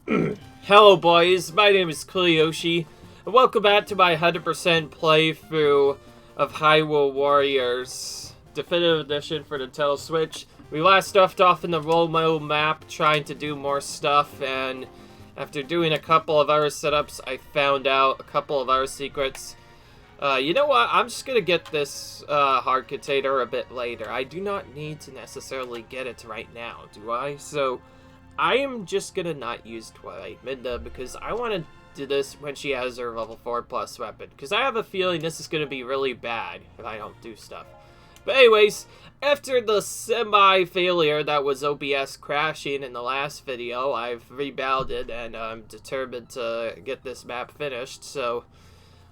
Hello boys, my name is Kuliyoshi, and welcome back to my 100% playthrough of Hyrule Warriors Definitive Edition for the Nintendo Switch. We last left off in the Lorule map trying to do more stuff, and after doing a couple of other setups, I found out a couple of other secrets. You know what, I'm just gonna get this hard container a bit later. I do not need to necessarily get it right now, do I? So I am just gonna not use Twilight Midna because I want to do this when she has her level 4+ weapon. Because I have a feeling this is gonna be really bad if I don't do stuff. But anyways, after the semi-failure that was OBS crashing in the last video, I've rebounded and I'm determined to get this map finished. So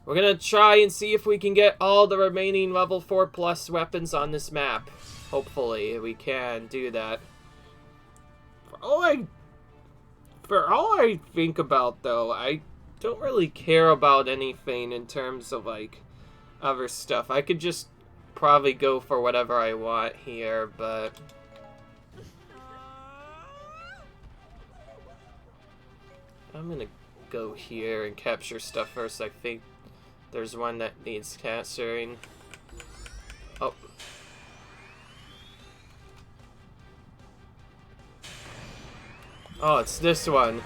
we're gonna try and see if we can get all the remaining level 4+ weapons on this map. Hopefully we can do that. For all I think about, though, I don't really care about anything in terms of, like, other stuff. I could just probably go for whatever I want here, but I'm gonna go here and capture stuff first. I think there's one that needs capturing. Oh. Oh, it's this one.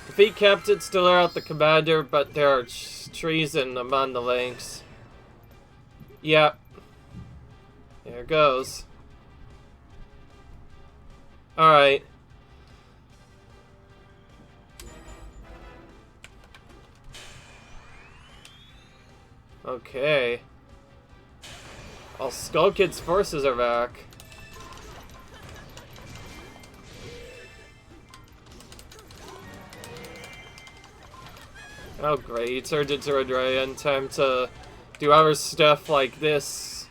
Defeat Captain, still out the commander, but there are treason among the links. Yep. There it goes. Alright. Okay. All Skull Kid's forces are back. Oh great, he turned into a dragon. Time to do other stuff like this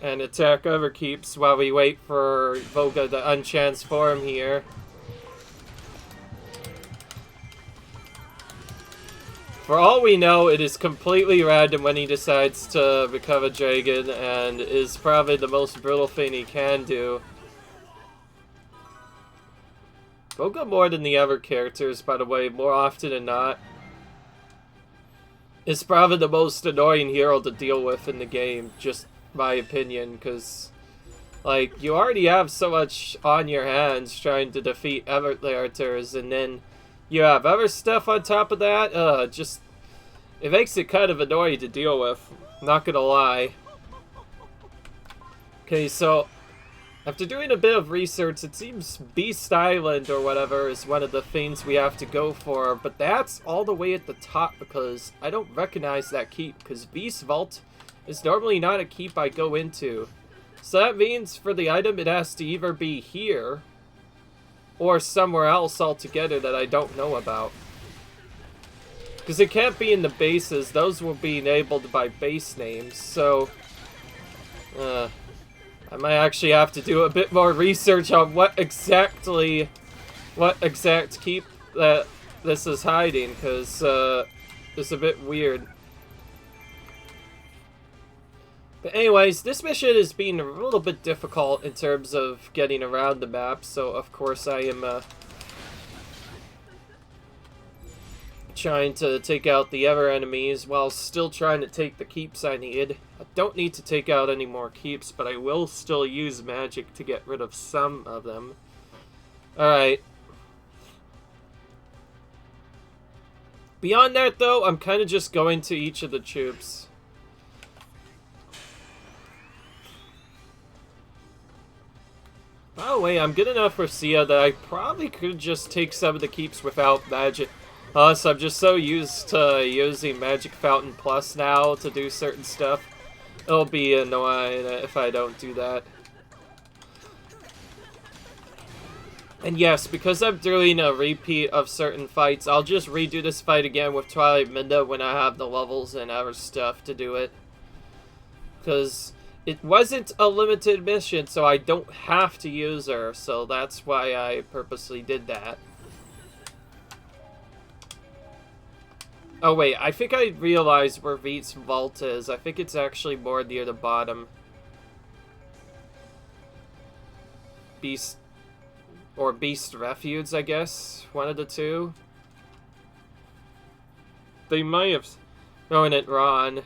and attack other keeps while we wait for Voga to untransform here. For all we know, it is completely random when he decides to become a dragon and is probably the most brutal thing he can do. Voga more than the other characters, by the way, more often than not. It's probably the most annoying hero to deal with in the game, just my opinion, because, like, you already have so much on your hands trying to defeat other characters, and then you have other stuff on top of that. It makes it kind of annoying to deal with, not gonna lie. Okay, so after doing a bit of research, it seems Beast Island or whatever is one of the things we have to go for, but that's all the way at the top because I don't recognize that keep, because Beast Vault is normally not a keep I go into. So that means for the item it has to either be here or somewhere else altogether that I don't know about. Because it can't be in the bases, those will be enabled by base names, so I might actually have to do a bit more research on what exact keep that this is hiding, because it's a bit weird. But anyways, this mission is being a little bit difficult in terms of getting around the map, so of course I am trying to take out the other enemies while still trying to take the keeps I need. I don't need to take out any more keeps, but I will still use magic to get rid of some of them. Alright. Beyond that, though, I'm kind of just going to each of the troops. By the way, I'm good enough for Sia that I probably could just take some of the keeps without magic. So I'm just so used to using Magic Fountain Plus now to do certain stuff. It'll be annoying if I don't do that. And yes, because I'm doing a repeat of certain fights, I'll just redo this fight again with Twilight Midna when I have the levels and other stuff to do it. Because it wasn't a limited mission, so I don't have to use her, so that's why I purposely did that. Oh wait, I think I realized where Veet's vault is. I think it's actually more near the bottom. Beast Or Beast Refuge, I guess. One of the two. They might have thrown it wrong.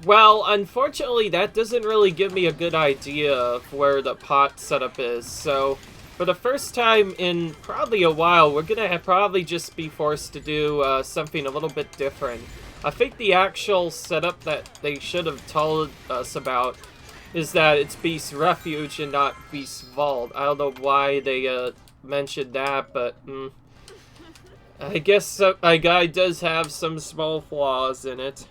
Well, unfortunately, that doesn't really give me a good idea of where the pot setup is, so for the first time in probably a while, we're gonna probably just be forced to do something a little bit different. I think the actual setup that they should have told us about is that it's Beast Refuge and not Beast Vault. I don't know why they mentioned that, but I guess my guy does have some small flaws in it.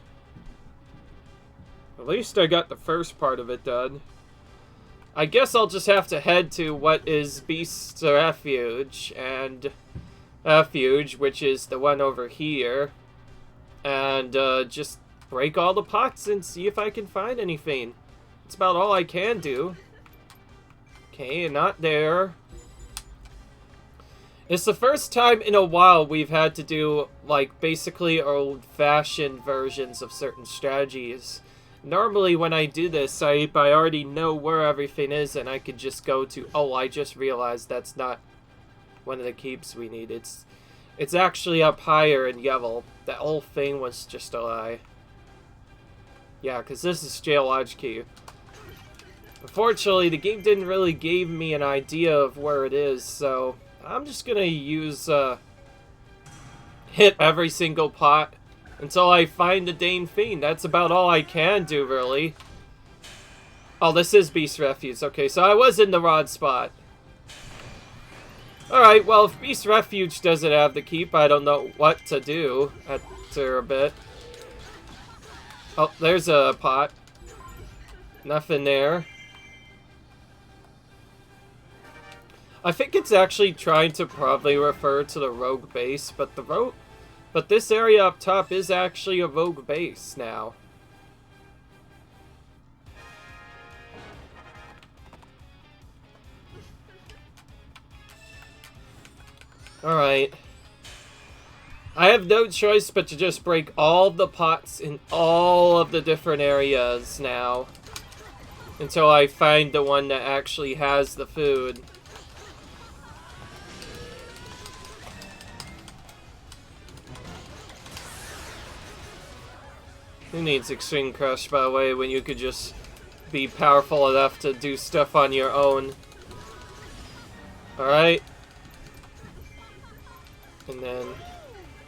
At least I got the first part of it done. I guess I'll just have to head to what is Beast's Refuge, and Refuge, which is the one over here, and just break all the pots and see if I can find anything. That's about all I can do. Okay, not there. It's the first time in a while we've had to do, like, basically old-fashioned versions of certain strategies. Normally when I do this, I already know where everything is and I could just go to... Oh, I just realized that's not one of the keeps we need. It's actually up higher in Yevil. That whole thing was just a lie. Yeah, because this is Jail Lodge Key. Unfortunately, the game didn't really give me an idea of where it is, so I'm just gonna use, hit every single pot until I find the dang fiend. That's about all I can do, really. Oh, this is Beast Refuge. Okay, so I was in the wrong spot. Alright, well, if Beast Refuge doesn't have the keep, I don't know what to do after a bit. Oh, there's a pot. Nothing there. I think it's actually trying to probably refer to the rogue base, but but this area up top is actually a rogue base now. Alright. I have no choice but to just break all the pots in all of the different areas now, until I find the one that actually has the food. Who needs Extreme Crush, by the way, when you could just be powerful enough to do stuff on your own? Alright. And then...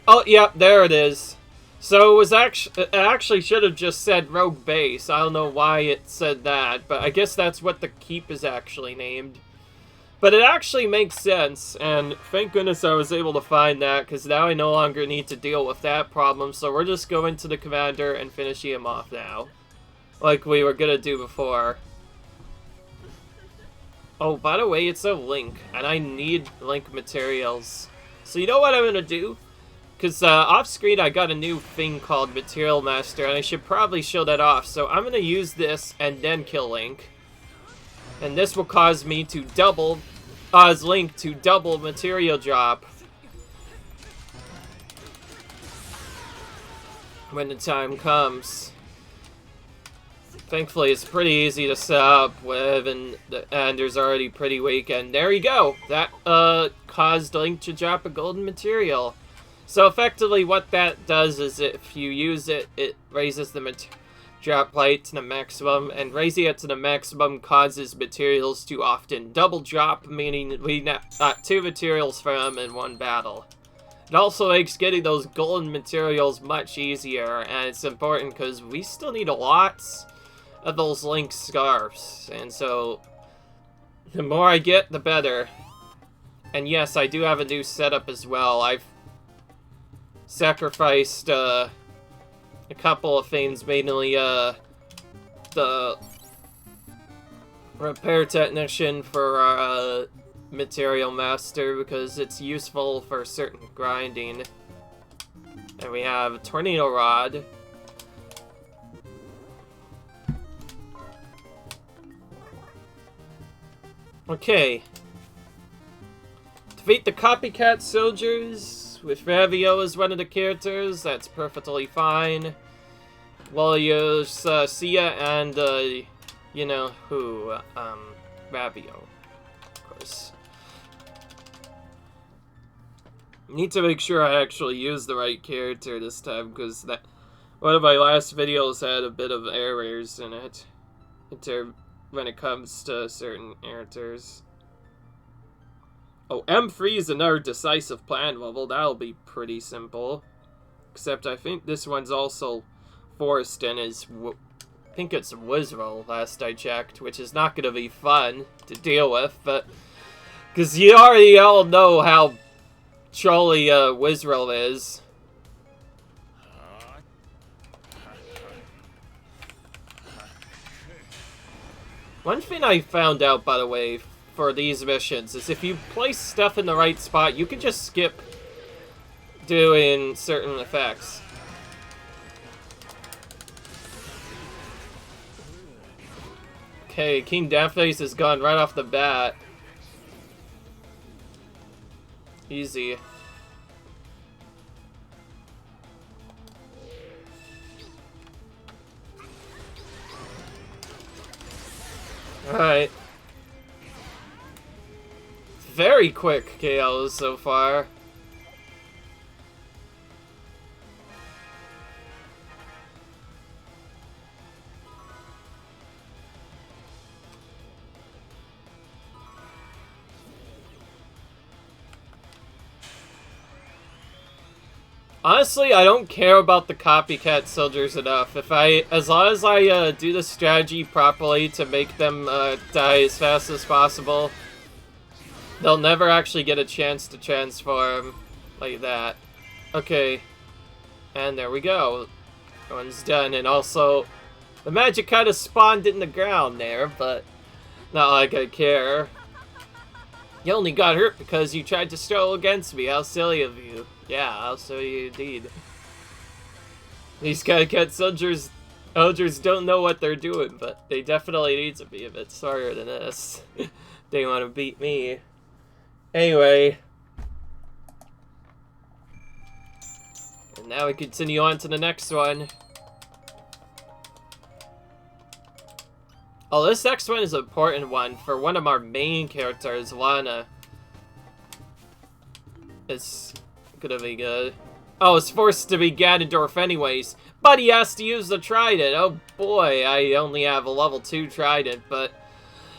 Oh, yeah, there it is. So it actually should have just said Rogue Base. I don't know why it said that, but I guess that's what the keep is actually named. But it actually makes sense, and thank goodness I was able to find that, because now I no longer need to deal with that problem, so we're just going to the commander and finishing him off now. Like we were gonna do before. Oh, by the way, it's a link, and I need link materials. So you know what I'm gonna do? Because off-screen I got a new thing called Material Master, and I should probably show that off, so I'm gonna use this and then kill Link. And this will cause me to double... Link to double material drop when the time comes. Thankfully, it's pretty easy to set up with, and the Ender's already pretty weak, and there you go! That caused Link to drop a golden material. So effectively what that does is if you use it, it raises the drop rate to the maximum, and raising it to the maximum causes materials to often double drop, meaning we got 2 materials from in one battle. It also makes getting those golden materials much easier, and it's important because we still need lots of those Link scarves, and so the more I get, the better. And yes, I do have a new setup as well. I've sacrificed a couple of things, mainly the repair technician for material master, because it's useful for certain grinding. And we have tornado rod. Okay. Defeat the copycat soldiers with Ravio as one of the characters. That's perfectly fine. We'll use Sia and, you know who, Ravio, of course. Need to make sure I actually use the right character this time, because that one of my last videos had a bit of errors in it when it comes to certain characters. Oh, M3 is another decisive plan level. That'll be pretty simple. Except I think this one's also forced and is, I think it's Wizroll last I checked, which is not going to be fun to deal with, but because you already all know how trolly Wizroll is. One thing I found out, by the way, for these missions is if you place stuff in the right spot, you can just skip doing certain effects. Okay, King Deathface is gone right off the bat. Easy. Alright. Very quick KOs so far. Honestly, I don't care about the copycat soldiers enough. As long as I do the strategy properly to make them die as fast as possible, they'll never actually get a chance to transform like that. Okay, and there we go. That one's done, and also the magic kind of spawned in the ground there, but not like I care. You only got hurt because you tried to stroll against me. How silly of you. Yeah, I'll show you indeed. These Skycat soldiers don't know what they're doing, but they definitely need to be a bit smarter than this. They want to beat me. Anyway. And now we continue on to the next one. Oh, this next one is an important one for one of our main characters, Lana. It's gonna be good. Oh, it's forced to be Ganondorf anyways, but he has to use the Trident. Oh boy, I only have a level 2 Trident, but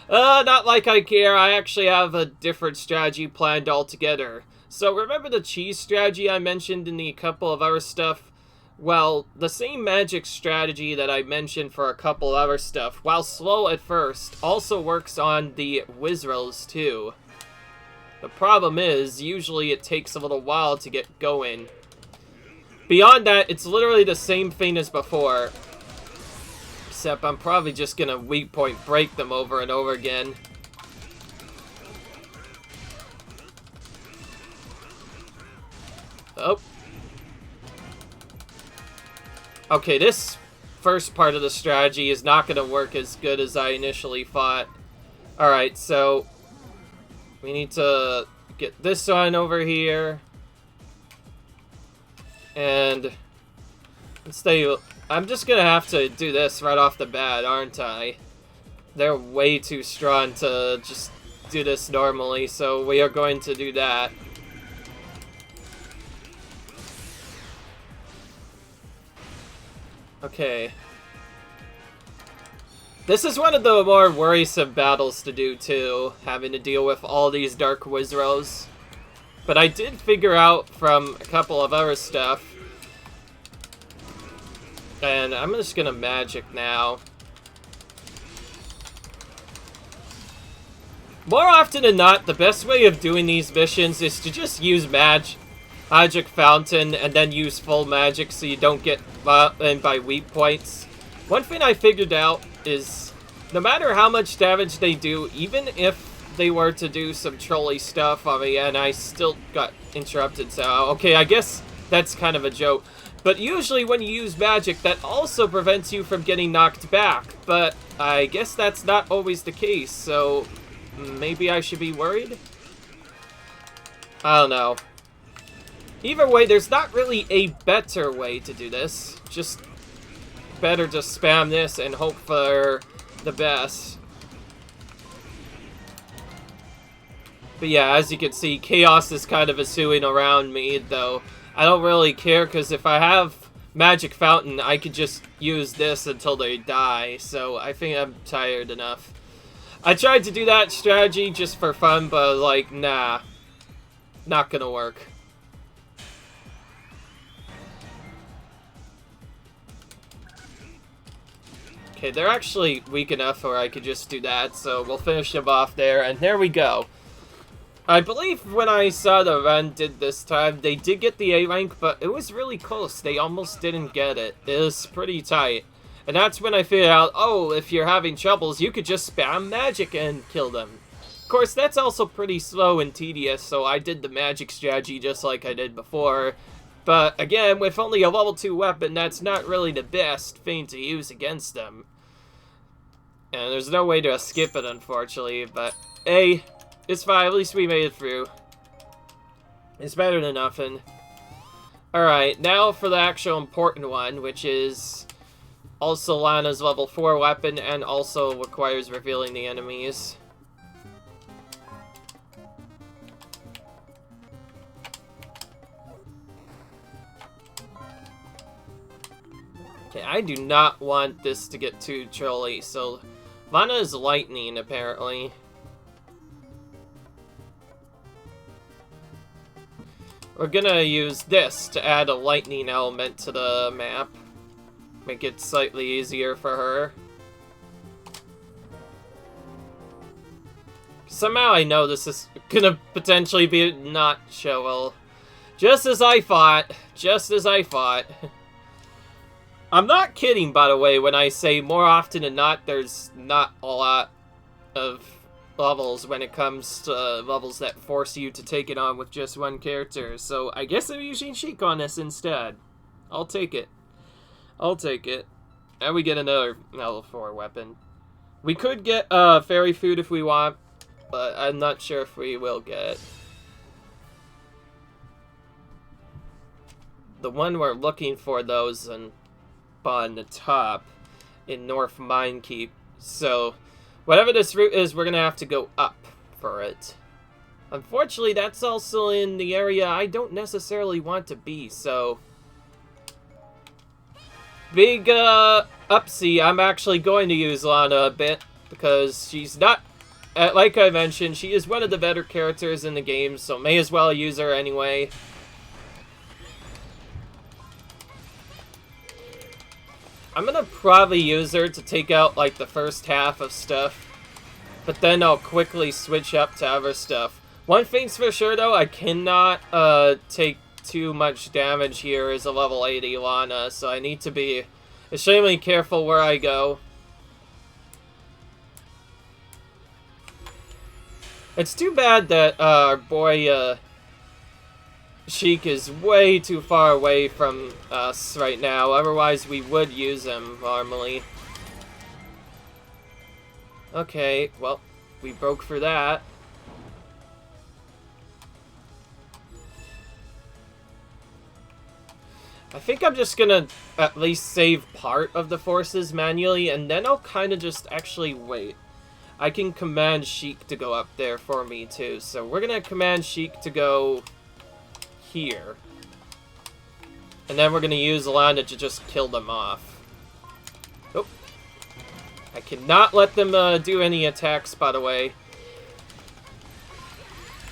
not like I care. I actually have a different strategy planned altogether. So remember the cheese strategy I mentioned in the couple of other stuff? Well, the same magic strategy that I mentioned for a couple of other stuff, while slow at first, also works on the Wizrolls too. The problem is, usually it takes a little while to get going. Beyond that, it's literally the same thing as before. Except I'm probably just gonna weak point break them over and over again. Oh. Okay, this first part of the strategy is not gonna work as good as I initially thought. Alright, so we need to get this one over here. And I'm just gonna have to do this right off the bat, aren't I? They're way too strong to just do this normally, so we are going to do that. Okay. This is one of the more worrisome battles to do, too, having to deal with all these Dark Wizrolls. But I did figure out from a couple of other stuff, and I'm just gonna magic now. More often than not, the best way of doing these missions is to just use Magic Fountain and then use full magic so you don't get in by weak points. One thing I figured out is no matter how much damage they do, even if they were to do some trolly stuff on me, and I still got interrupted, so okay, I guess that's kind of a joke. But usually when you use magic, that also prevents you from getting knocked back. But I guess that's not always the case, so maybe I should be worried? I don't know. Either way, there's not really a better way to do this. Just better to spam this and hope for the best. But yeah, as you can see, chaos is kind of ensuing around me, though I don't really care, because if I have Magic Fountain, I could just use this until they die, so I think I'm tired enough. I tried to do that strategy just for fun, but like, nah. Not gonna work. Okay, they're actually weak enough where I could just do that, so we'll finish them off there, and there we go. I believe when I saw the run did this time, they did get the A rank, but it was really close. They almost didn't get it. It was pretty tight. And that's when I figured out, oh, if you're having troubles, you could just spam magic and kill them. Of course, that's also pretty slow and tedious, so I did the magic strategy just like I did before. But again, with only a level 2 weapon, that's not really the best thing to use against them. And there's no way to skip it, unfortunately, but hey, it's fine, at least we made it through. It's better than nothing. Alright, now for the actual important one, which is also Lana's level 4 weapon and also requires revealing the enemies. Okay, I do not want this to get too trolly, so Lana is lightning, apparently. We're gonna use this to add a lightning element to the map. Make it slightly easier for her. Somehow I know this is gonna potentially be not shovel. Just as I thought. Just as I thought. I'm not kidding, by the way, when I say more often than not, there's not a lot of levels when it comes to levels that force you to take it on with just one character. So I guess I'm using Sheik on this instead. I'll take it. I'll take it. And we get another level 4 weapon. We could get fairy food if we want, but I'm not sure if we will get it. The one we're looking for, though, is on the top in North Minekeep. So whatever this route is, we're gonna have to go up for it. Unfortunately, that's also in the area I don't necessarily want to be, so big upsie. I'm actually going to use Lana a bit because she's not, like I mentioned, she is one of the better characters in the game, so may as well use her anyway. I'm gonna probably use her to take out, like, the first half of stuff, but then I'll quickly switch up to other stuff. One thing's for sure, though, I cannot take too much damage here as a level 80 Lana, so I need to be extremely careful where I go. It's too bad that our boy Sheik is way too far away from us right now, otherwise we would use him normally. Okay, well, we broke for that. I think I'm just gonna at least save part of the forces manually, and then I'll kind of just actually wait. I can command Sheik to go up there for me too, so we're gonna command Sheik to go here. And then we're gonna use Lana to just kill them off. Oh. I cannot let them do any attacks, by the way.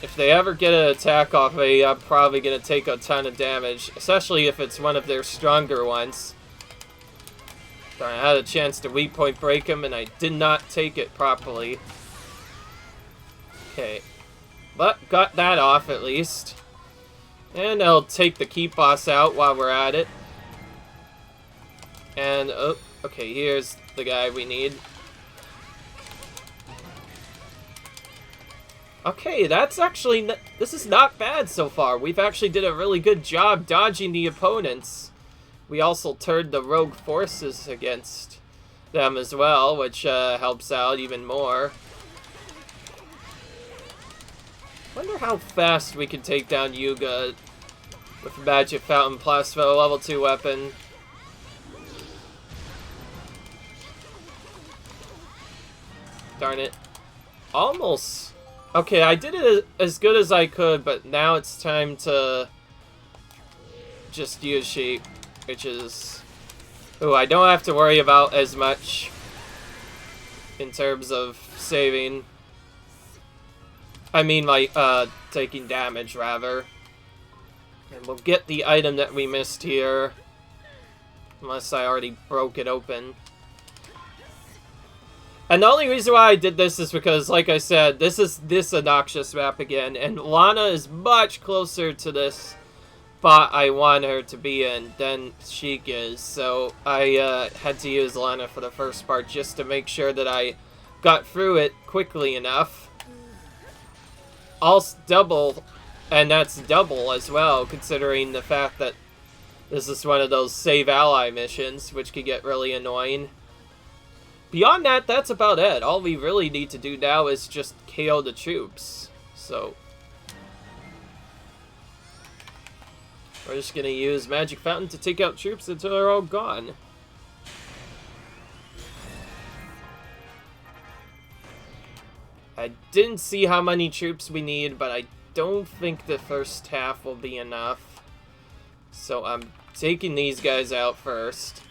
If they ever get an attack off me, I'm probably gonna take a ton of damage, especially if it's one of their stronger ones. Darn, I had a chance to weak point break him, and I did not take it properly. Okay. But got that off at least. And I'll take the Keep Boss out while we're at it. And, oh, okay, here's the guy we need. Okay, that's actually, this is not bad so far. We've actually did a really good job dodging the opponents. We also turned the rogue forces against them as well, which helps out even more. Wonder how fast we can take down Yuga. with Magic Fountain Plasma, level 2 weapon. Darn it. Almost. Okay, I did it as good as I could, but now it's time to just use Sheep, which is... Ooh, I don't have to worry about as much in terms of saving. I mean, like, taking damage, rather. And we'll get the item that we missed here. Unless I already broke it open. And the only reason why I did this is because, like I said, this is this obnoxious map again. And Lana is much closer to this spot I want her to be in than Sheik is. So I had to use Lana for the first part just to make sure that I got through it quickly enough. Also double, and that's double as well, considering the fact that this is one of those save ally missions, which can get really annoying. Beyond that, that's about it. All we really need to do now is just KO the troops. So we're just gonna use Magic Fountain to take out troops until they're all gone. I didn't see how many troops we need, but I don't think the first half will be enough. So I'm taking these guys out first.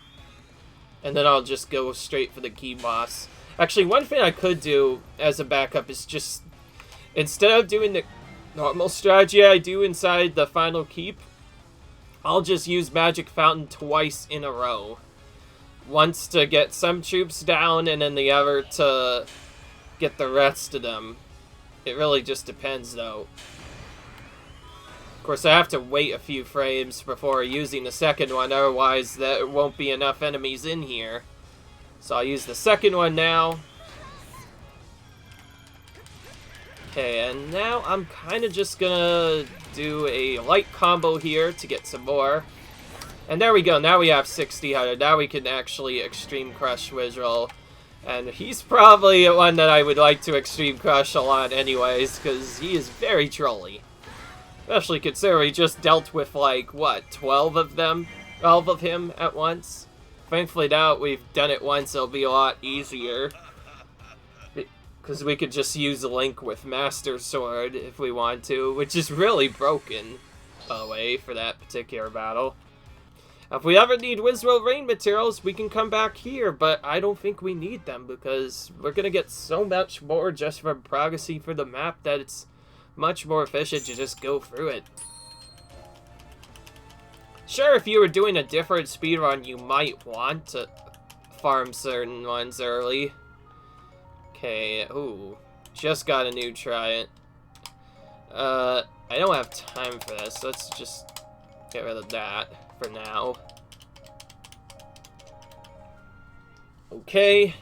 And then I'll just go straight for the key boss. Actually, one thing I could do as a backup is just... Instead of doing the normal strategy I do inside the final keep, I'll just use Magic Fountain twice in a row. Once to get some troops down, and then the other to get the rest of them. It really just depends, though. Of course, I have to wait a few frames before using the second one, otherwise there won't be enough enemies in here. So I'll use the second one now. Okay, and now I'm kind of just gonna do a light combo here to get some more. And there we go, now we have 6000. Now we can actually Extreme Crush Wizroll. And he's probably one that I would like to Extreme Crush a lot anyways, because he is very trolly. Especially considering we just dealt with, like, what, 12 of them? 12 of him at once? Thankfully now we've done it once, it'll be a lot easier. Because we could just use Link with Master Sword if we want to, which is really broken, by the way, for that particular battle. If we ever need Wizroll Rain materials, we can come back here, but I don't think we need them because we're going to get so much more just from progressing for the map that it's much more efficient to just go through it. Sure, if you were doing a different speedrun, you might want to farm certain ones early. Okay, ooh, just got a new Trident. I don't have time for this, let's just get rid of that for now. Okay,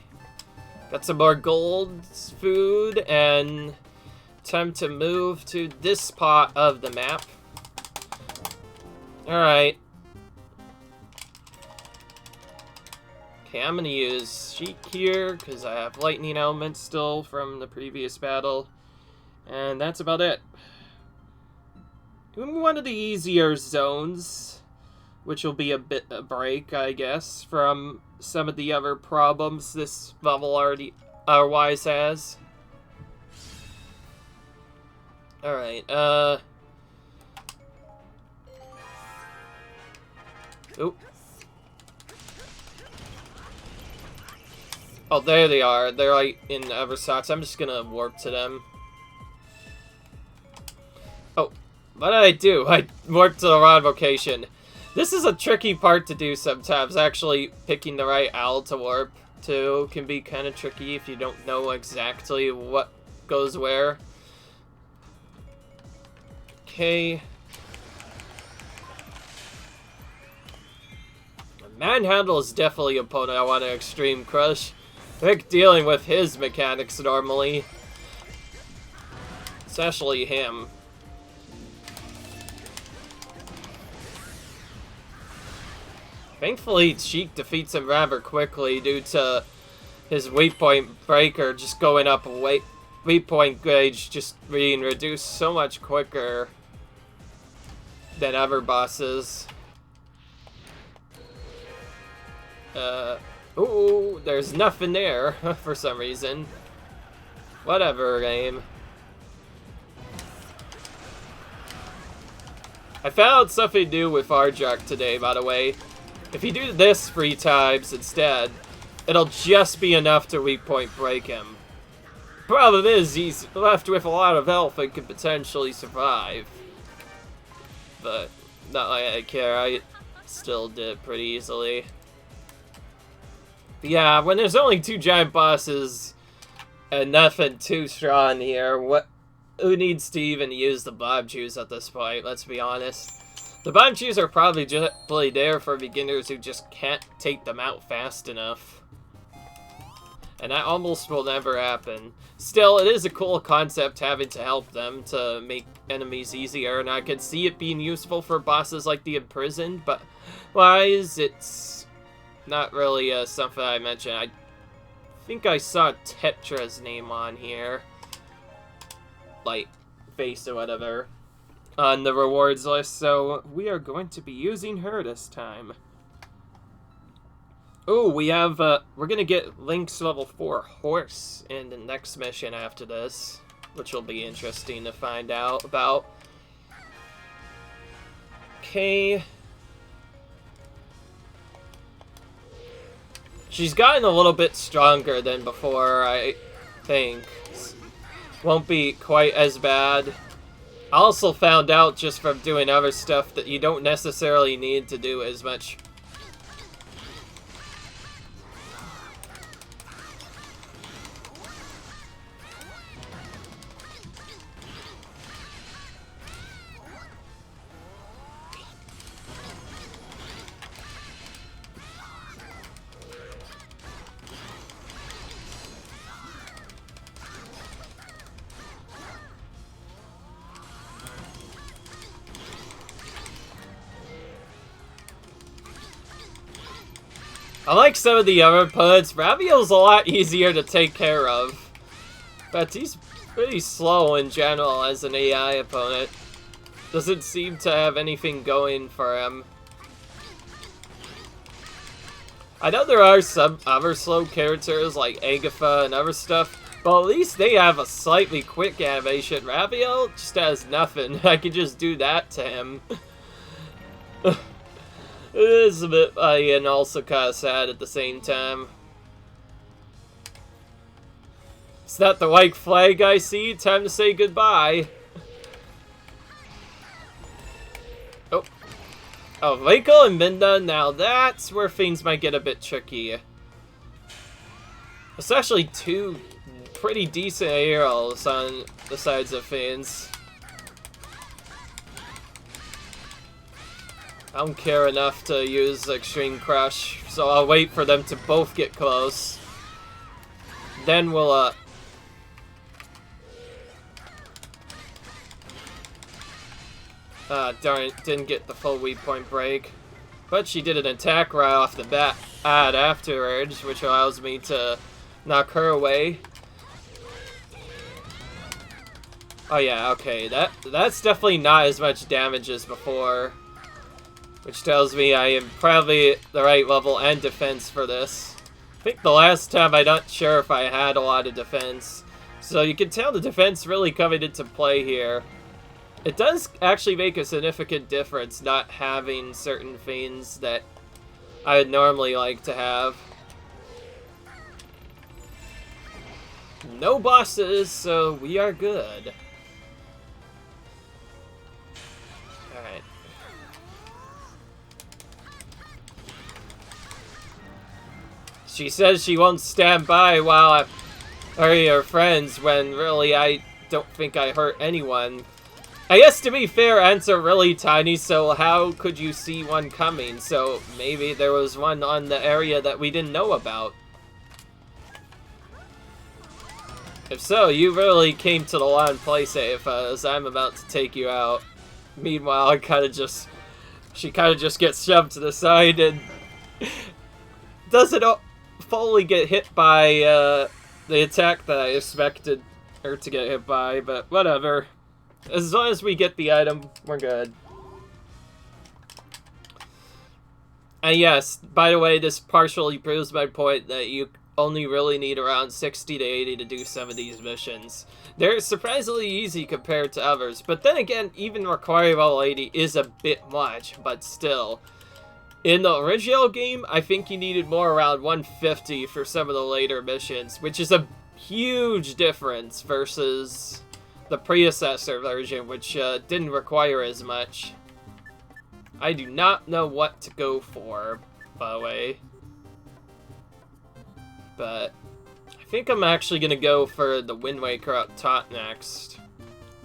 got some more gold food, and time to move to this part of the map. Alright. Okay, I'm gonna use Sheik here, because I have lightning elements still from the previous battle. And that's about it. One of the easier zones, which will be a bit a break, I guess, from some of the other problems this level already otherwise has. Alright, Oop. Oh, there they are. They're, like, in Eversocks. I'm just gonna warp to them. Oh, what did I do? I warped to the wrong location. This is a tricky part to do sometimes. Actually, picking the right owl to warp to can be kind of tricky if you don't know exactly what goes where. Okay. Manhandle is definitely an opponent I want to Extreme Crush. Like dealing with his mechanics normally. Especially him. Thankfully, Sheik defeats him rather quickly due to his weak point breaker just going up a weak point gauge just being reduced so much quicker. than other bosses. Ooh, there's nothing there for some reason. Whatever, game. I found something to do with Arjak today, by the way. If you do this 3 times instead, it'll just be enough to weak point break him. Problem is, he's left with a lot of health and could potentially survive. But, not like I care, I still did pretty easily. But yeah, when there's only 2 giant bosses and nothing too strong here, who needs to even use the bomb juice at this point, let's be honest. The bomb juice are probably just there for beginners who just can't take them out fast enough. And that almost will never happen. Still, it is a cool concept having to help them to make enemies easier, and I could see it being useful for bosses like the Imprisoned, but wise, it's not really something I mentioned. I think I saw Tetra's name on here. Like, face or whatever. On the rewards list, so we are going to be using her this time. Oh, we have, we're gonna get Link's level 4 horse in the next mission after this, which will be interesting to find out about. Okay. She's gotten a little bit stronger than before, I think. Won't be quite as bad. I also found out just from doing other stuff that you don't necessarily need to do as much. Unlike some of the other opponents, Ravio's a lot easier to take care of. But he's pretty slow in general as an AI opponent. Doesn't seem to have anything going for him. I know there are some other slow characters like Agatha and other stuff, but at least they have a slightly quick animation. Ravio just has nothing. I could just do that to him. It is a bit funny and also kind of sad at the same time. Is that the white flag I see? Time to say goodbye. Oh. Oh, Reiko and Minda, now that's where things might get a bit tricky. Especially 2 pretty decent heroes on the sides of things. I don't care enough to use Extreme Crush, so I'll wait for them to both get close. Then we'll, darn it, didn't get the full weak point break. But she did an attack right off the bat afterwards, which allows me to knock her away. Oh yeah, okay, that's definitely not as much damage as before. Which tells me I am probably the right level and defense for this. I think the last time I'm not sure if I had a lot of defense. So you can tell the defense really coming into play here. It does actually make a significant difference not having certain things that I would normally like to have. No bosses, so we are good. Alright. She says she won't stand by while I hurt her friends, when really I don't think I hurt anyone. I guess to be fair, ants are really tiny, so how could you see one coming? So maybe there was one on the area that we didn't know about. If so, you really came to the wrong place, Aoife, as I'm about to take you out. Meanwhile, she kind of just gets shoved to the side and doesn't fully get hit by the attack that I expected her to get hit by, but whatever. As long as we get the item, we're good. And yes, by the way, this partially proves my point that you only really need around 60 to 80 to do some of these missions. They're surprisingly easy compared to others, but then again, even requiring level 80 is a bit much, but still. In the original game, I think you needed more around 150 for some of the later missions, which is a huge difference versus the predecessor version, which didn't require as much. I do not know what to go for, by the way. But I think I'm actually going to go for the Wind Waker up top next.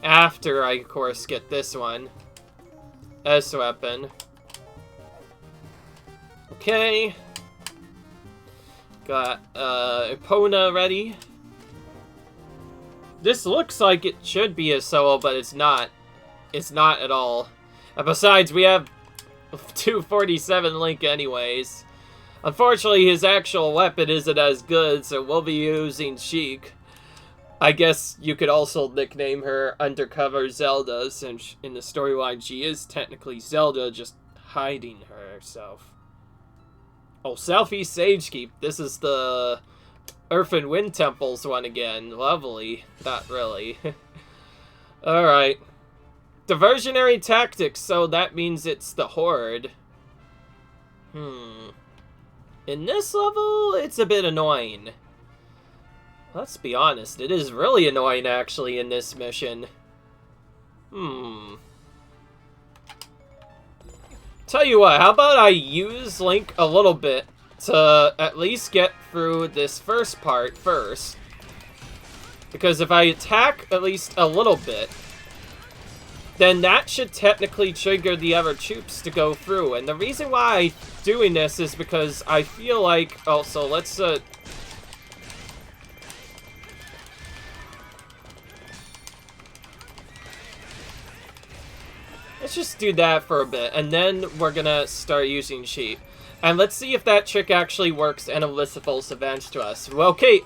After I, of course, get this one. S-Weapon. Okay. Got Epona ready. This looks like it should be a solo, but it's not. It's not at all. And besides, we have 247 Link anyways. Unfortunately, his actual weapon isn't as good, so we'll be using Sheik. I guess you could also nickname her Undercover Zelda, since in the storyline she is technically Zelda, just hiding herself. Oh, Southeast Sagekeep. This is the Earth and Wind Temples one again. Lovely. Not really. Alright. Diversionary Tactics, so that means it's the Horde. In this level, it's a bit annoying. Let's be honest, it is really annoying actually in this mission. Tell you what, how about I use Link a little bit to at least get through this first part first. Because if I attack at least a little bit, then that should technically trigger the other troops to go through. And the reason why I'm doing this is because I feel like... Also, let's just do that for a bit, and then we're gonna start using Sheep. And let's see if that trick actually works and Elizabeth's advantage to us. Well, okay.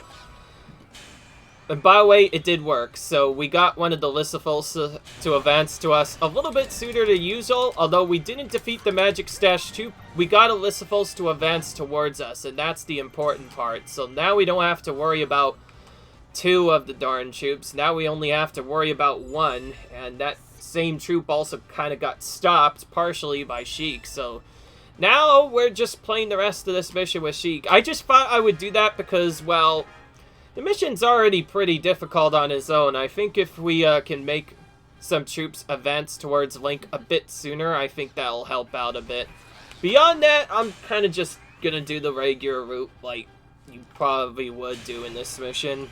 And by the way, it did work. So we got one of the Lissifos to advance to us a little bit sooner than usual. Although we didn't defeat the Magic Stash Troop, we got a Lissifos to advance towards us. And that's the important part. So now we don't have to worry about 2 of the darn troops. Now we only have to worry about 1. And that same troop also kind of got stopped partially by Sheik. So now we're just playing the rest of this mission with Sheik. I just thought I would do that because, well... the mission's already pretty difficult on his own. I think if we can make some troops advance towards Link a bit sooner, I think that'll help out a bit. Beyond that, I'm kind of just gonna do the regular route like you probably would do in this mission.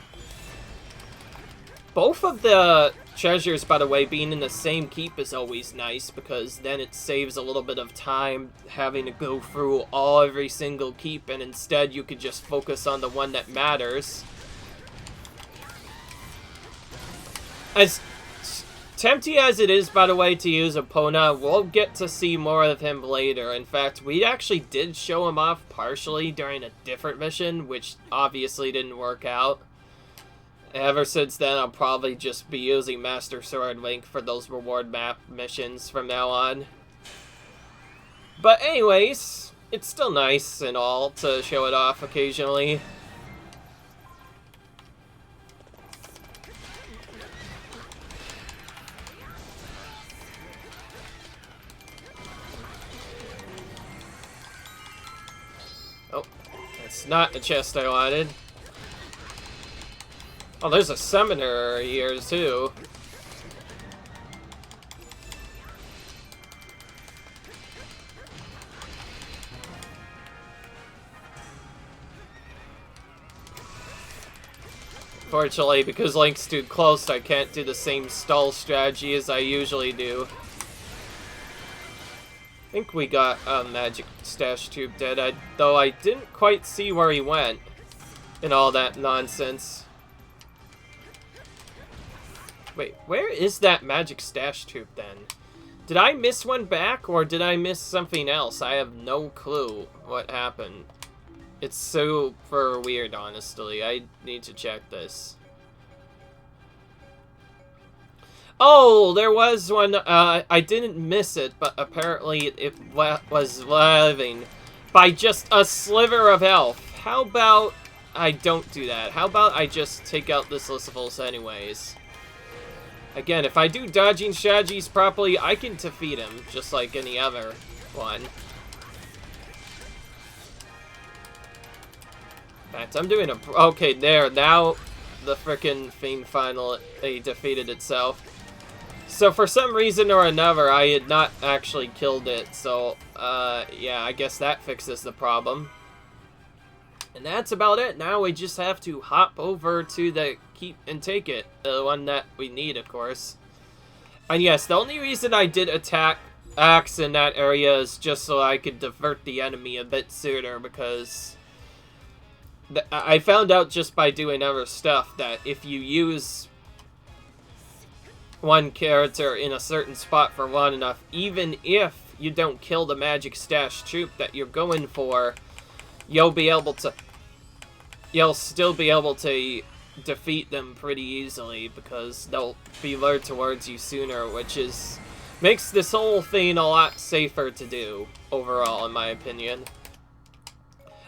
Both of the treasures, by the way, being in the same keep is always nice, because then it saves a little bit of time having to go through every single keep, and instead you could just focus on the one that matters. As tempting as it is, by the way, to use Epona, we'll get to see more of him later. In fact, we actually did show him off partially during a different mission, which obviously didn't work out. Ever since then, I'll probably just be using Master Sword Link for those reward map missions from now on. But anyways, it's still nice and all to show it off occasionally. Oh, that's not the chest I wanted. Oh, there's a summoner here, too. Fortunately, because Link's too close, I can't do the same stall strategy as I usually do. I think we got a Magic Stash Tube dead, though I didn't quite see where he went and all that nonsense. Wait, where is that Magic Stash Tube then? Did I miss one back, or did I miss something else? I have no clue what happened. It's super weird, honestly. I need to check this. Oh, there was one. I didn't miss it, but apparently it was living. by just a sliver of health. How about I don't do that? How about I just take out this Lucifels anyways? Again, if I do dodging strategies properly, I can defeat him just like any other one. In fact, I'm doing a... Okay, there. Now the frickin' Fiend finally defeated itself. So for some reason or another, I had not actually killed it. So, yeah, I guess that fixes the problem. And that's about it. Now we just have to hop over to the keep and take it. The one that we need, of course. And yes, the only reason I did attack Axe in that area is just so I could divert the enemy a bit sooner, because I found out just by doing other stuff that if you use one character in a certain spot for long enough, even if you don't kill the magic stash troop that you're going for, you'll still be able to defeat them pretty easily, because they'll be lured towards you sooner, which makes this whole thing a lot safer to do overall, in my opinion.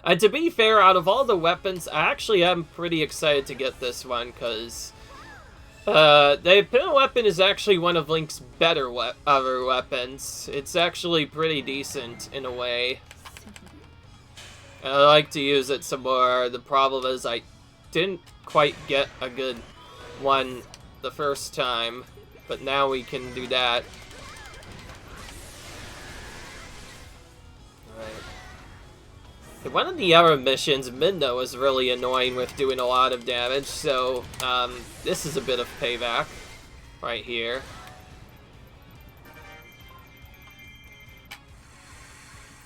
And to be fair, out of all the weapons, I actually am pretty excited to get this one, because the Imperial weapon is actually one of Link's better other weapons. It's actually pretty decent in a way. I like to use it some more. The problem is I didn't quite get a good one the first time, but now we can do that. Alright. One of the other missions, Mindo, was really annoying with doing a lot of damage, so this is a bit of payback right here.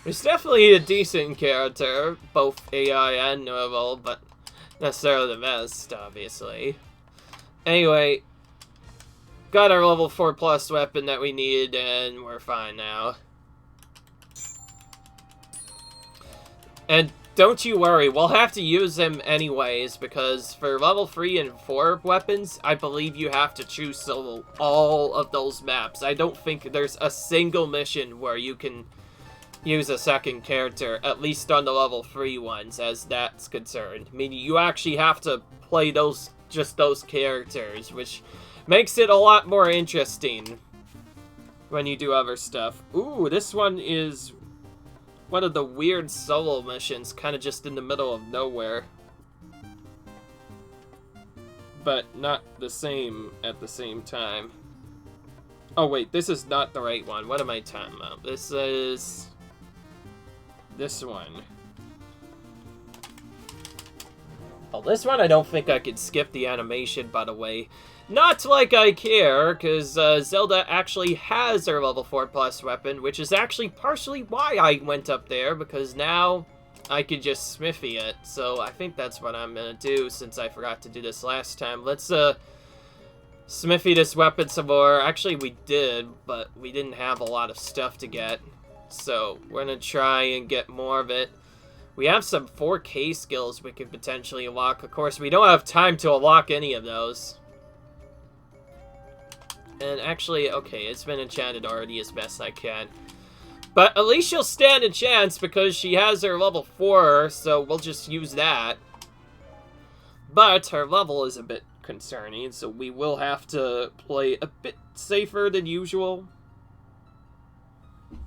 He's definitely a decent character, both AI and novel, but necessarily the best, obviously. Anyway, got our level 4+ weapon that we needed, and we're fine now. And don't you worry, we'll have to use him anyways, because for level 3 and 4 weapons, I believe you have to choose solo all of those maps. I don't think there's a single mission where you can use a second character, at least on the level 3 ones, as that's concerned. I mean, you actually have to play just those characters, which makes it a lot more interesting when you do other stuff. Ooh, this one is one of the weird solo missions, kind of just in the middle of nowhere. But not the same at the same time. Oh wait, this is not the right one. What am I talking about? This is this one. Oh, this one I don't think I could skip the animation, by the way. Not like I care, because Zelda actually has her level 4+ weapon, which is actually partially why I went up there, because now I could just smithy it. So I think that's what I'm going to do, since I forgot to do this last time. Let's smithy this weapon some more. Actually, we did, but we didn't have a lot of stuff to get. So we're going to try and get more of it. We have some 4K skills we could potentially unlock. Of course, we don't have time to unlock any of those. And actually, okay, it's been enchanted already as best I can. But at least she'll stand a chance because she has her level 4, so we'll just use that. But her level is a bit concerning, so we will have to play a bit safer than usual.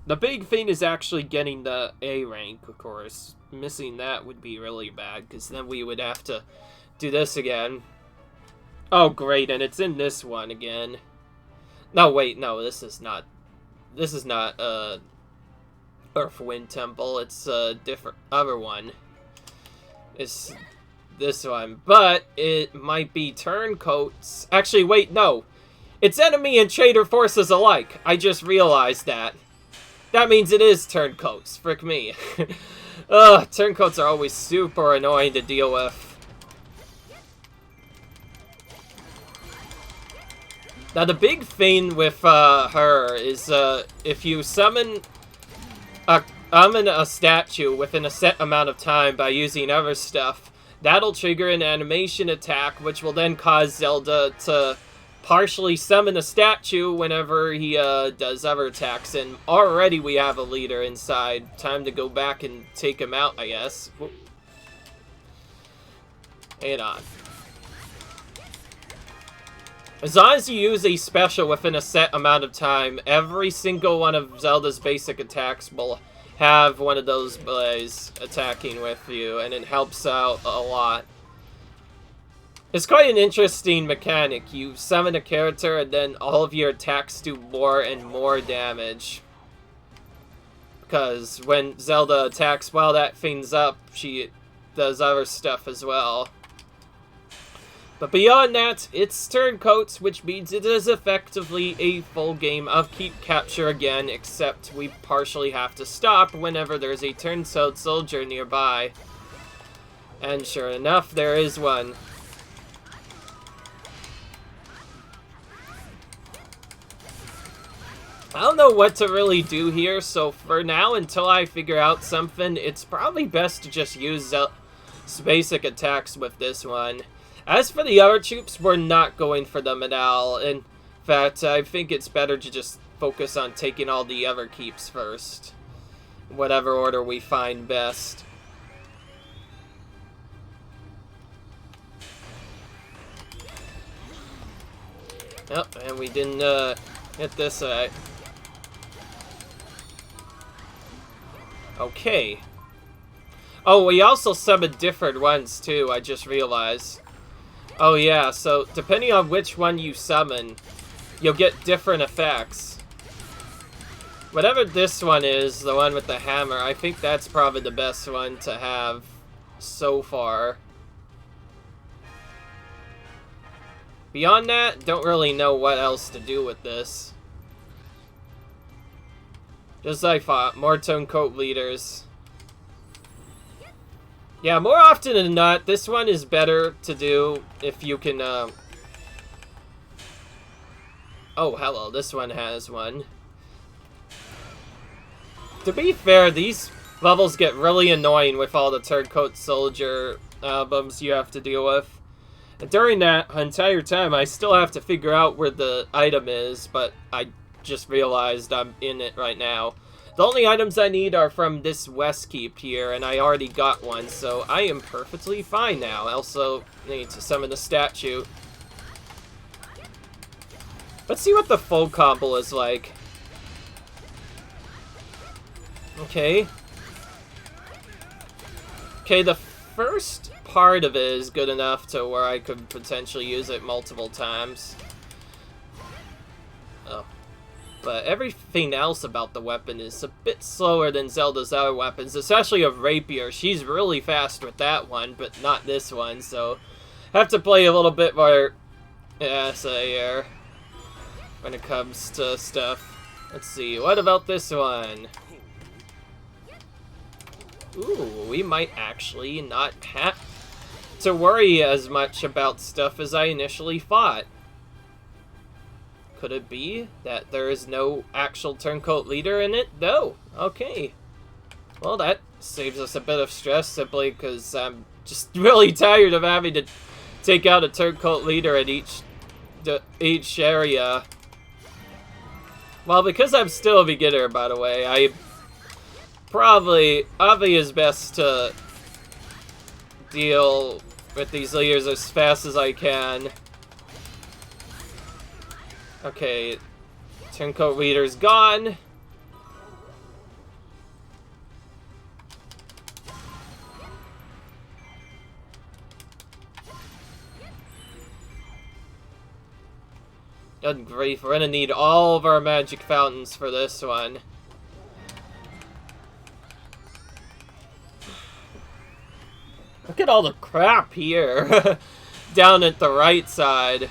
The big thing is actually getting the A rank, of course. Missing that would be really bad, because then we would have to do this again. Oh, great, and it's in this one again. No, wait, no, this is not Earthwind Temple. It's a different other one. It's this one, but it might be turncoats. Actually, wait, no. It's enemy and trader forces alike. I just realized that. That means it is turncoats. Frick me. Ugh, turncoats are always super annoying to deal with. Now, the big thing with her is if you summon a statue within a set amount of time by using other stuff, that'll trigger an animation attack, which will then cause Zelda to partially summon a statue whenever he does other attacks, and already we have a leader inside. Time to go back and take him out, I guess. Whoop. Hang on. As long as you use a special within a set amount of time, every single one of Zelda's basic attacks will have one of those boys attacking with you, and it helps out a lot. It's quite an interesting mechanic. You summon a character, and then all of your attacks do more and more damage. Because when Zelda attacks while that thing's up, she does other stuff as well. But beyond that, it's turncoats, which means it is effectively a full game of keep capture again, except we partially have to stop whenever there's a turncoat soldier nearby. And sure enough, there is one. I don't know what to really do here, so for now, until I figure out something, it's probably best to just use basic attacks with this one. As for the other troops, we're not going for them at all. In fact, I think it's better to just focus on taking all the other keeps first. Whatever order we find best. Oh, and we didn't hit this right. Okay. Oh, we also summoned different ones too, I just realized. Oh yeah, so depending on which one you summon, you'll get different effects. Whatever this one is, the one with the hammer, I think that's probably the best one to have so far. Beyond that, don't really know what else to do with this. Just like I thought, more turncoat leaders. Yeah, more often than not, this one is better to do if you can, Oh, hello, this one has one. To be fair, these levels get really annoying with all the turncoat soldier albums you have to deal with. And during that entire time, I still have to figure out where the item is, but I just realized I'm in it right now. The only items I need are from this West Keep here, and I already got one, so I am perfectly fine now. I also need to summon the statue. Let's see what the full combo is like. Okay. Okay, the first part of it is good enough to where I could potentially use it multiple times. Oh. But everything else about the weapon is a bit slower than Zelda's other weapons, especially a rapier. She's really fast with that one, but not this one, so have to play a little bit more here when it comes to stuff. Let's see, what about this one? Ooh, we might actually not have to worry as much about stuff as I initially thought. Could it be that there is no actual turncoat leader in it? No. Okay. Well, that saves us a bit of stress simply because I'm just really tired of having to take out a turncoat leader at each area. Well, because I'm still a beginner, by the way, I probably is best to deal with these leaders as fast as I can. Okay, turncoat leader's gone. Good grief, we're gonna need all of our magic fountains for this one. Look at all the crap here. Down at the right side.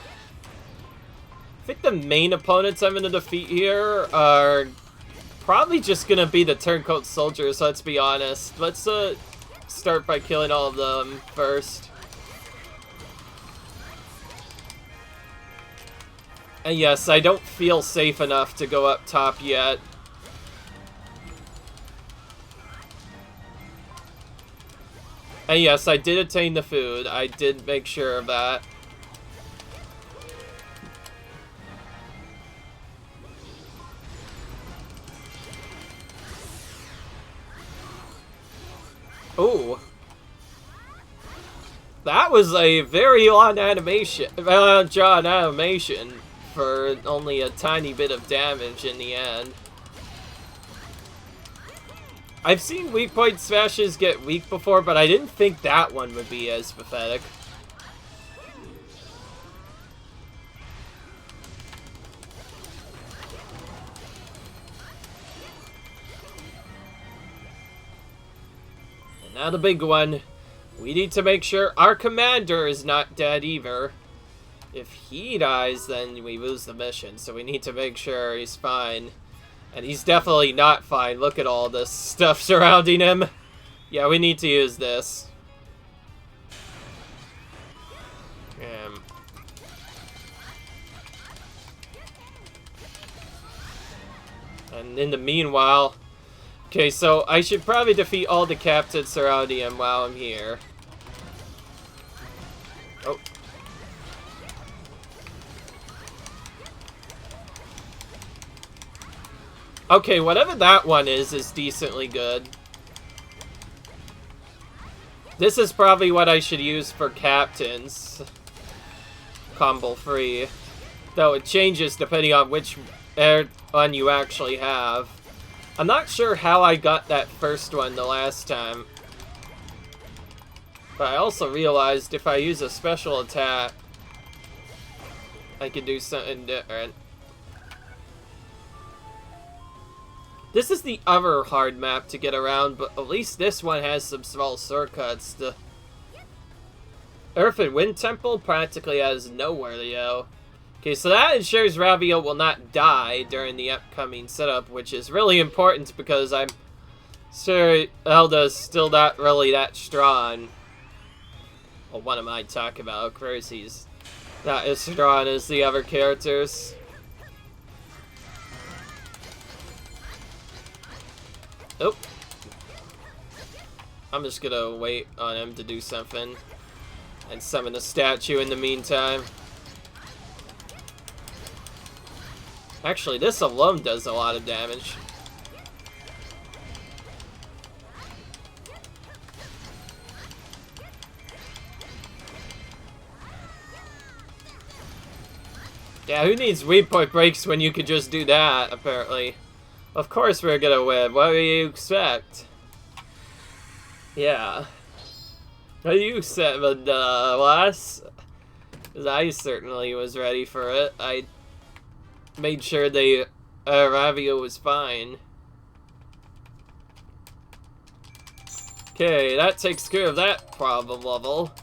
I think the main opponents I'm going to defeat here are probably just going to be the turncoat soldiers, let's be honest. Let's start by killing all of them first. And yes, I don't feel safe enough to go up top yet. And yes, I did attain the food. I did make sure of that. Ooh. That was a very long animation, drawn animation for only a tiny bit of damage in the end. I've seen weak point smashes get weak before, but I didn't think that one would be as pathetic. And now the big one. We need to make sure our commander is not dead either. If he dies, then we lose the mission, so we need to make sure he's fine. And he's definitely not fine. Look at all this stuff surrounding him. Yeah, we need to use this. And in the meanwhile... Okay, so I should probably defeat all the captains surrounding him while I'm here. Oh. Okay, whatever that one is decently good. This is probably what I should use for captains. Combo free. Though it changes depending on which one you actually have. I'm not sure how I got that first one the last time. But I also realized if I use a special attack, I can do something different. This is the other hard map to get around, but at least this one has some small shortcuts. The Earth and Wind Temple practically has nowhere to go. Okay, so that ensures Ravio will not die during the upcoming setup, which is really important because I'm sure Elda's still not really that strong. Well, what am I talking about? Of course he's not as strong as the other characters. Oh. I'm just gonna wait on him to do something and summon a statue in the meantime. Actually, this alone does a lot of damage. Yeah, who needs weak point breaks when you could just do that, apparently. Of course we're gonna win. What do you expect? Yeah. What do you expect, Lass? Because I certainly was ready for it. I made sure Ravio was fine. Okay, that takes care of that problem level.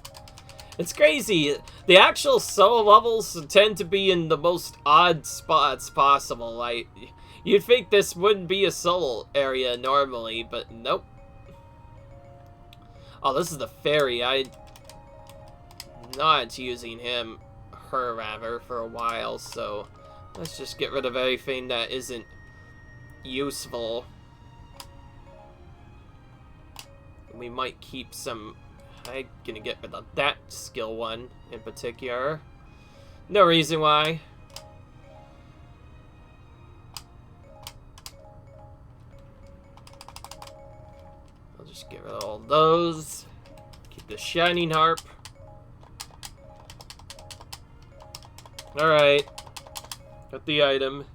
It's crazy. The actual solo levels tend to be in the most odd spots possible. Like, you'd think this wouldn't be a solo area normally, but nope. Oh, this is the fairy. I'm not using her rather, for a while, so let's just get rid of everything that isn't useful. We might keep some... I'm gonna get rid of that skill one in particular. No reason why. I'll just get rid of all those. Keep the Shining Harp. Alright. Got the item.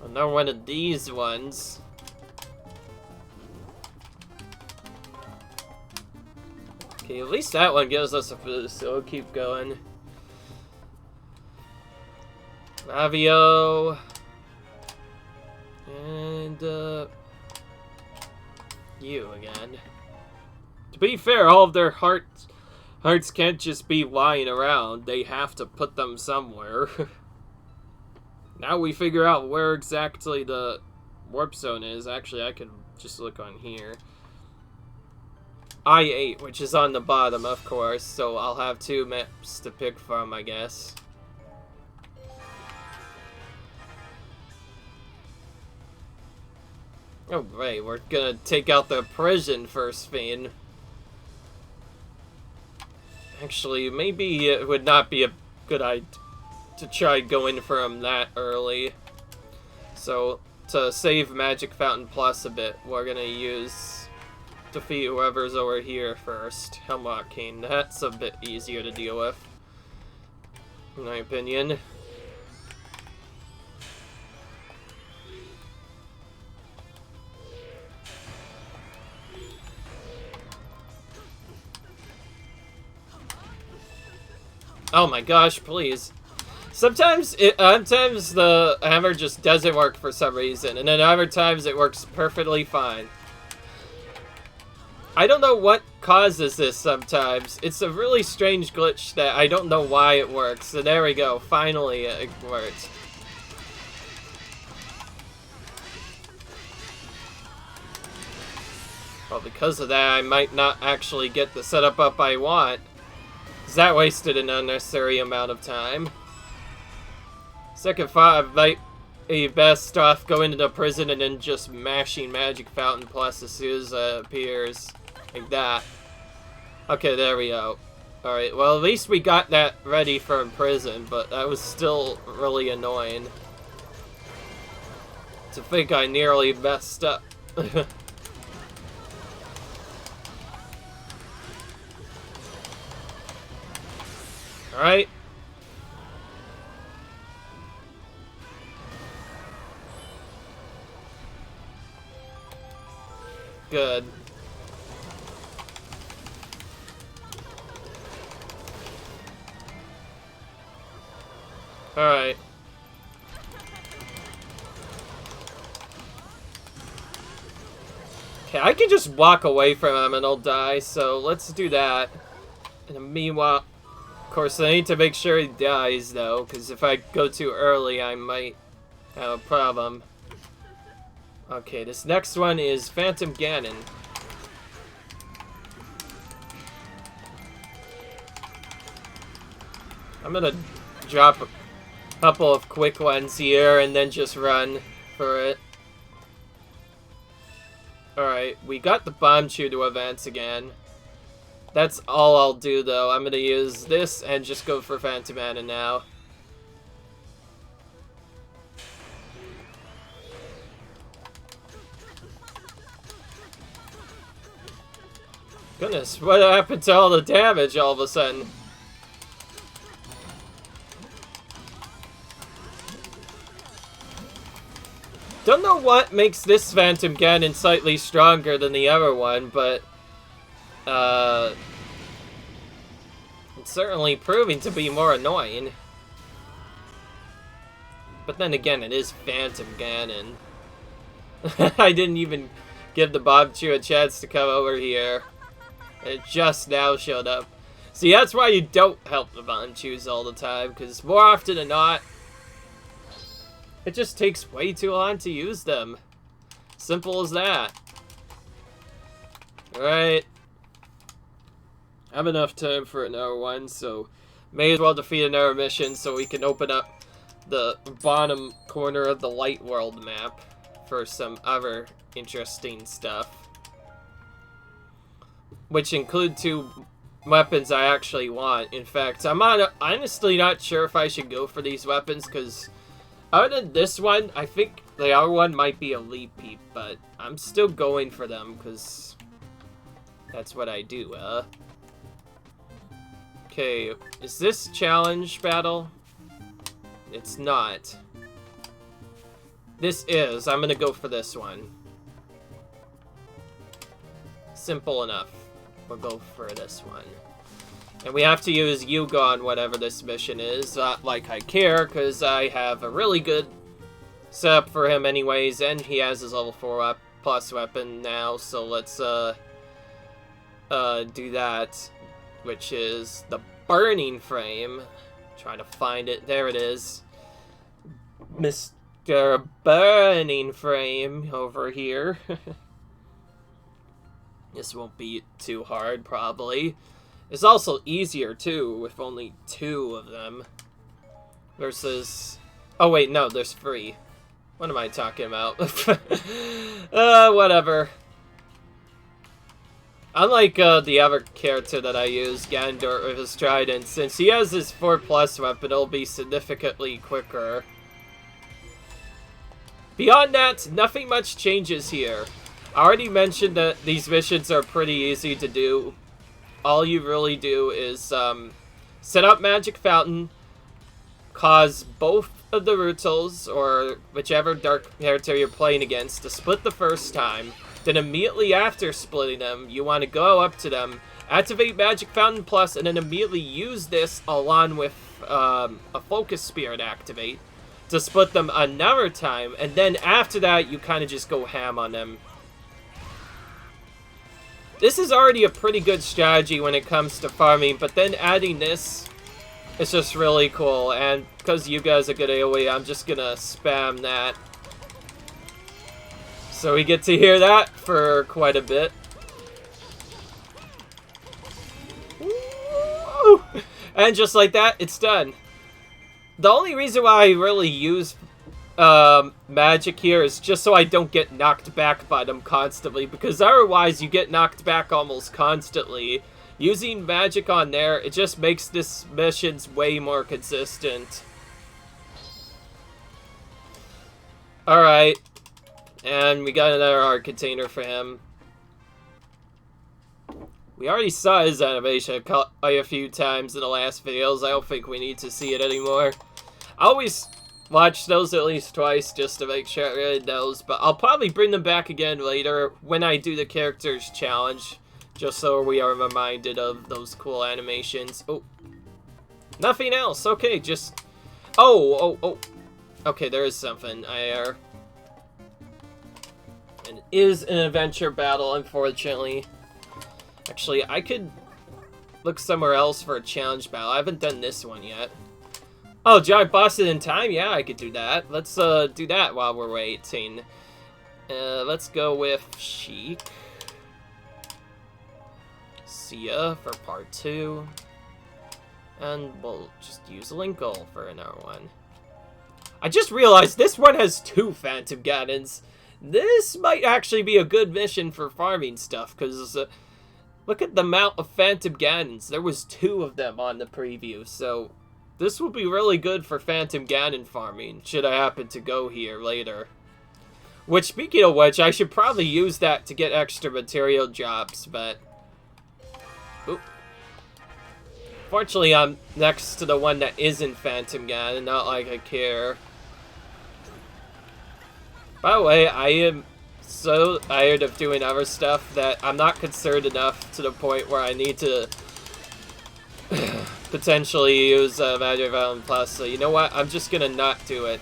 Another one of these ones. Okay, at least that one gives us a boost, so we'll keep going. Ravio. And, you again. To be fair, all of their hearts can't just be lying around. They have to put them somewhere. Now we figure out where exactly the warp zone is. Actually, I can just look on here. I-8, which is on the bottom, of course, so I'll have two maps to pick from, I guess. Oh, right, we're gonna take out the prison first, Fiend. Actually, maybe it would not be a good idea to try going for him that early. So, to save Magic Fountain Plus a bit, we're gonna defeat whoever's over here first. Hemlock King. That's a bit easier to deal with, in my opinion. Oh my gosh, please. Sometimes the hammer just doesn't work for some reason, and then other times it works perfectly fine. I don't know what causes this sometimes. It's a really strange glitch that I don't know why it works. So there we go. Finally it worked. Well, because of that, I might not actually get the setup up I want. Because that wasted an unnecessary amount of time. Second thought, I might be best off going into prison and then just mashing Magic Fountain Plus as soon as it appears. Like that. Okay, there we go. Alright, well at least we got that ready from prison, but that was still really annoying. To think I nearly messed up. Alright. Good. Alright. Okay, I can just walk away from him and I'll die, so let's do that. And meanwhile, of course, I need to make sure he dies, though, because if I go too early, I might have a problem. Okay, this next one is Phantom Ganon. I'm gonna drop a couple of quick ones here and then just run for it. Alright, we got the Bomb Chew to advance again. That's all I'll do, though. I'm gonna use this and just go for Phantom Ganon now. Goodness, what happened to all the damage all of a sudden? Don't know what makes this Phantom Ganon slightly stronger than the other one, but it's certainly proving to be more annoying. But then again, it is Phantom Ganon. I didn't even give the Bomb Chew a chance to come over here. It just now showed up. See, that's why you don't help the Bomb Chews all the time, because more often than not, it just takes way too long to use them. Simple as that. Alright. I have enough time for another one, so may as well defeat another mission so we can open up the bottom corner of the Light World map for some other interesting stuff. Which include 2 weapons I actually want. In fact, I'm honestly not sure if I should go for these weapons, because other than this one, I think the other one might be a Leap Peep, but I'm still going for them, because that's what I do, Okay, is this challenge battle? It's not. This is. I'm gonna go for this one. Simple enough. We'll go for this one. And we have to use Yuga on whatever this mission is. Not like I care, because I have a really good setup for him anyways, and he has his level 4 plus weapon now, so let's do that, which is the Burning Frame. Trying to find it. There it is. Mr. Burning Frame over here. This won't be too hard, probably. It's also easier, too, with only 2 of them. Versus... Oh, wait, no, there's 3. What am I talking about? Whatever. Unlike the other character that I use, Ganondorf with his trident, since he has his 4+ weapon, it'll be significantly quicker. Beyond that, nothing much changes here. I already mentioned that these missions are pretty easy to do. All you really do is set up Magic Fountain, cause both of the Rutils, or whichever dark character you're playing against, to split the first time. Then immediately after splitting them, you want to go up to them, activate Magic Fountain Plus, and then immediately use this along with a Focus Spirit activate to split them another time, and then after that, you kind of just go ham on them. This is already a pretty good strategy when it comes to farming, but then adding this is just really cool, and because you guys are good AoE, I'm just gonna spam that. So we get to hear that for quite a bit. Woo! And just like that, it's done. The only reason why I really use magic here is just so I don't get knocked back by them constantly, because otherwise you get knocked back almost constantly. Using magic on there, it just makes this missions way more consistent. Alright. And we got another art container for him. We already saw his animation a few times in the last videos. I don't think we need to see it anymore. I always watch those at least twice just to make sure it really knows. But I'll probably bring them back again later when I do the characters challenge. Just so we are reminded of those cool animations. Oh. Nothing else. Okay, just... Oh. Okay, there is something. And it is an adventure battle, unfortunately. Actually, I could look somewhere else for a challenge battle. I haven't done this one yet. Oh, giant bosses in time? Yeah, I could do that. Let's do that while we're waiting. Let's go with Sheik. See ya for part 2. And we'll just use Linkle for another one. I just realized this one has 2 Phantom Ganons. This might actually be a good mission for farming stuff, because look at the amount of Phantom Ganons. There was 2 of them on the preview, so this will be really good for Phantom Ganon farming, should I happen to go here later. Which, speaking of which, I should probably use that to get extra material drops, but... Oop. Fortunately, I'm next to the one that isn't Phantom Ganon, not like I care. By the way, I am so tired of doing other stuff that I'm not concerned enough to the point where I need to potentially use Magic Fountain Plus. So you know what? I'm just gonna not do it.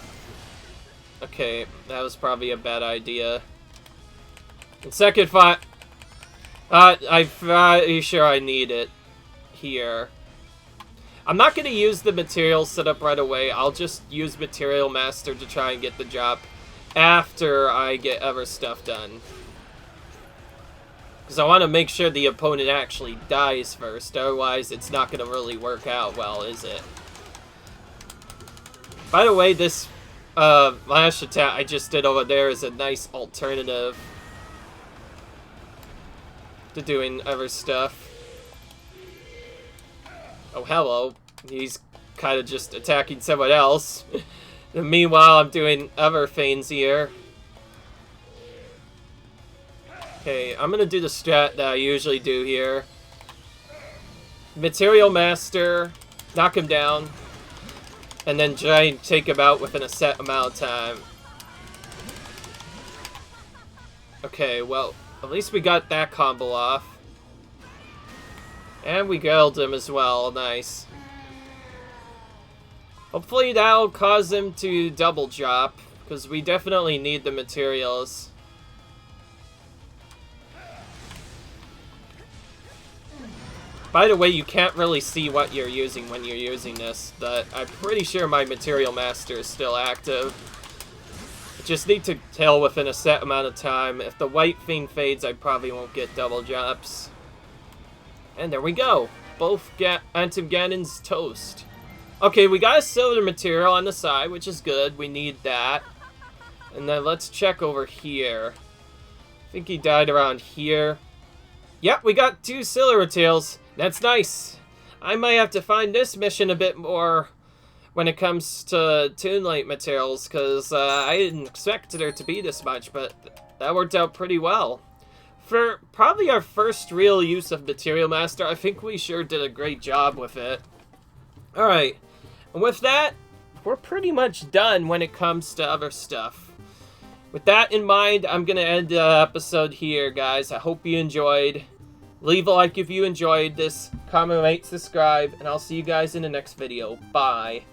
Okay, that was probably a bad idea. And second thought, I'm pretty sure I need it here. I'm not gonna use the material setup right away. I'll just use Material Master to try and get the job after I get other stuff done. Because I want to make sure the opponent actually dies first, otherwise it's not going to really work out well, is it? By the way, this last attack I just did over there is a nice alternative to doing other stuff. Oh, hello. He's kind of just attacking someone else. And meanwhile, I'm doing other things here. Okay, I'm gonna do the strat that I usually do here. Material Master, knock him down, and then try and take him out within a set amount of time. Okay, well, at least we got that combo off. And we killed him as well, nice. Hopefully that'll cause him to double drop, because we definitely need the materials. By the way, you can't really see what you're using when you're using this, but I'm pretty sure my Material Master is still active. I just need to tell within a set amount of time. If the white thing fades, I probably won't get double drops. And there we go. Both Phantom Ganons toast. Okay, we got a silver material on the side, which is good. We need that. And then let's check over here. I think he died around here. Yep, we got 2 silver materials. That's nice. I might have to find this mission a bit more when it comes to Toonlight materials, because I didn't expect there to be this much, but that worked out pretty well. For probably our first real use of Material Master, I think we sure did a great job with it. Alright, and with that, we're pretty much done when it comes to other stuff. With that in mind, I'm going to end the episode here, guys. I hope you enjoyed. Leave a like if you enjoyed this, comment, rate, subscribe, and I'll see you guys in the next video. Bye.